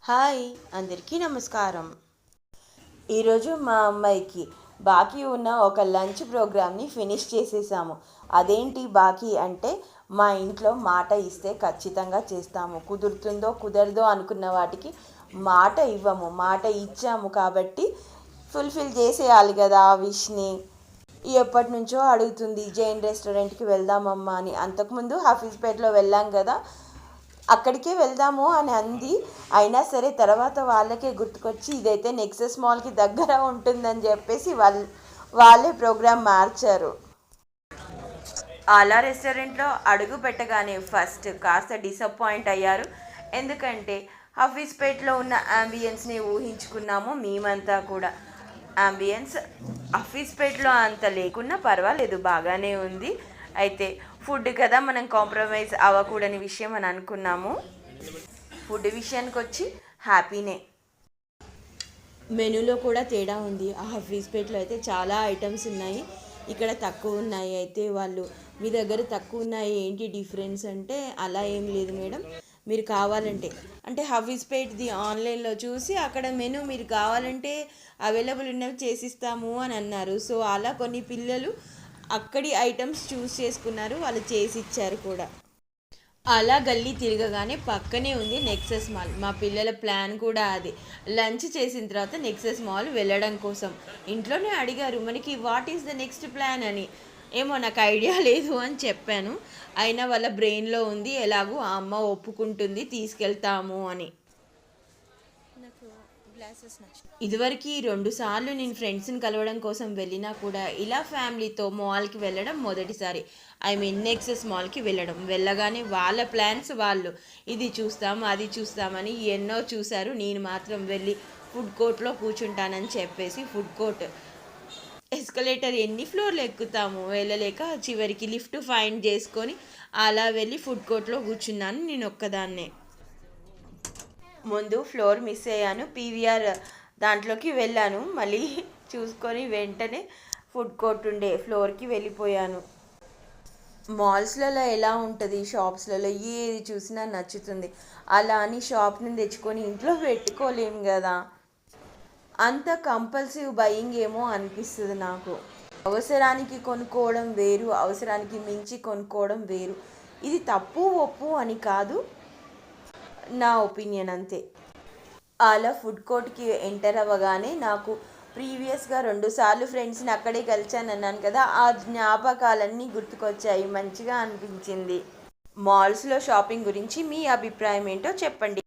Hi, అందరికీ నమస్కారం. ఈరోజు మా అమ్మాయికి బాకీ ఉన్న ఒక లంచ్ ప్రోగ్రామ్ని ఫినిష్ చేసేసాము. అదేంటి బాకీ అంటే, మా ఇంట్లో మాట ఇస్తే ఖచ్చితంగా చేస్తాము, కుదురుతుందో కుదరదో అనుకున్న వాటికి మాట ఇవ్వము. మాట ఇచ్చాము కాబట్టి ఫుల్ఫిల్ చేసేయాలి కదా ఆ విష్ని. ఎప్పటి నుంచో అడుగుతుంది జైన్ రెస్టారెంట్కి వెళ్దామమ్మా అని. అంతకుముందు హఫీజ్పేట్లో వెళ్ళాం కదా, అక్కడికే వెళ్దాము అని అంది. అయినా సరే తర్వాత వాళ్ళకే గుర్తుకొచ్చి ఇదైతే నెక్సెస్ మాల్కి దగ్గర ఉంటుందని చెప్పేసి వాళ్ళే ప్రోగ్రామ్ మార్చారు. అలా రెస్టారెంట్లో అడుగు పెట్టగానే ఫస్ట్ కాస్త డిసప్పాయింట్ అయ్యారు. ఎందుకంటే హఫీజ్పేట్లో ఉన్న అంబియన్స్ని ఊహించుకున్నాము మేమంతా కూడా. అంబియన్స్ హఫీజ్పేట్లో అంత లేకున్నా పర్వాలేదు, బాగానే ఉంది. అయితే ఫుడ్ కదా, మనం కాంప్రమైజ్ అవ్వకూడని విషయం అని అనుకున్నాము. ఫుడ్ విషయానికి వచ్చి హ్యాపీనే. మెనూలో కూడా తేడా ఉంది. ఆ హఫీజ్పేట్లో అయితే చాలా ఐటమ్స్ ఉన్నాయి, ఇక్కడ తక్కువ ఉన్నాయి. అయితే వాళ్ళు మీ దగ్గర తక్కువ ఉన్నాయి ఏంటి డిఫరెన్స్ అంటే, అలా ఏం లేదు మేడం, మీరు కావాలంటే అంటే హఫీజ్పేట్ది ఆన్లైన్లో చూసి అక్కడ మెనూ మీరు కావాలంటే అవైలబుల్ ఉన్నవి చేసిస్తాము అని అన్నారు. సో అలా కొన్ని పిల్లలు అక్కడి ఐటమ్స్ చూస్ చేసుకున్నారు, వాళ్ళు చేసి ఇచ్చారు కూడా. అలా గల్లీ తిరగగానే పక్కనే ఉంది నెక్సెస్ మాల్. మా పిల్లల ప్లాన్ కూడా అది. లంచ్ చేసిన తర్వాత నెక్సెస్ మాల్ వెళ్ళడం కోసం ఇంట్లోనే అడిగారు మనకి what is the next plan అని. ఏమో నాకు ఐడియా లేదు అని చెప్పాను. అయినా వాళ్ళ బ్రెయిన్లో ఉంది ఎలాగూ ఆ అమ్మ ఒప్పుకుంటుంది తీసుకెళ్తాము అని. ఇదివరకు 2 సార్లు నేను ఫ్రెండ్స్ని కలవడం కోసం వెళ్ళినా కూడా ఇలా ఫ్యామిలీతో మాల్కి వెళ్ళడం మొదటిసారి. ఐ మీన్ నెక్సెస్ మాల్కి వెళ్ళగానే వాళ్ళ ప్లాన్స్ వాళ్ళు, ఇది చూస్తాం అది చూస్తామని ఎన్నో చూశారు. నేను మాత్రం వెళ్ళి ఫుడ్ కోర్ట్లో కూర్చుంటానని చెప్పేసి ఫుడ్ కోర్ట్ ఎస్కలేటర్ ఎన్ని ఫ్లోర్లు ఎక్కుతాము వెళ్ళలేక చివరికి లిఫ్ట్ ఫైండ్ చేసుకొని అలా వెళ్ళి ఫుడ్ కోర్ట్లో కూర్చున్నాను నేను ఒక్కదాన్నే. ముందు ఫ్లోర్ మిస్ అయ్యాను, పీవీఆర్ దాంట్లోకి వెళ్ళాను, మళ్ళీ చూసుకొని వెంటనే ఫుడ్ కోర్ట్ ఉండే ఫ్లోర్కి వెళ్ళిపోయాను. మాల్స్లలో ఎలా ఉంటుంది, షాప్స్లలో ఏది చూసినా నచ్చుతుంది. అలా అని షాప్ నుంచి తెచ్చుకొని ఇంట్లో పెట్టుకోలేము కదా, అంత కంపల్సివ్ బయింగ్ ఏమో అనిపిస్తుంది నాకు. అవసరానికి కొనుక్కోవడం వేరు, అవసరానికి మించి కొనుక్కోవడం వేరు. ఇది తప్పు ఒప్పు అని కాదు, నా ఒపీనియన్ అంతే. అలా ఫుడ్ కోర్ట్కి ఎంటర్ అవ్వగానే నాకు ప్రీవియస్గా 2 సార్లు ఫ్రెండ్స్ని అక్కడే కలిసాను అన్నాను కదా, ఆ జ్ఞాపకాలన్నీ గుర్తుకొచ్చాయి, మంచిగా అనిపించింది. మాల్స్లో షాపింగ్ గురించి మీ అభిప్రాయం ఏంటో చెప్పండి.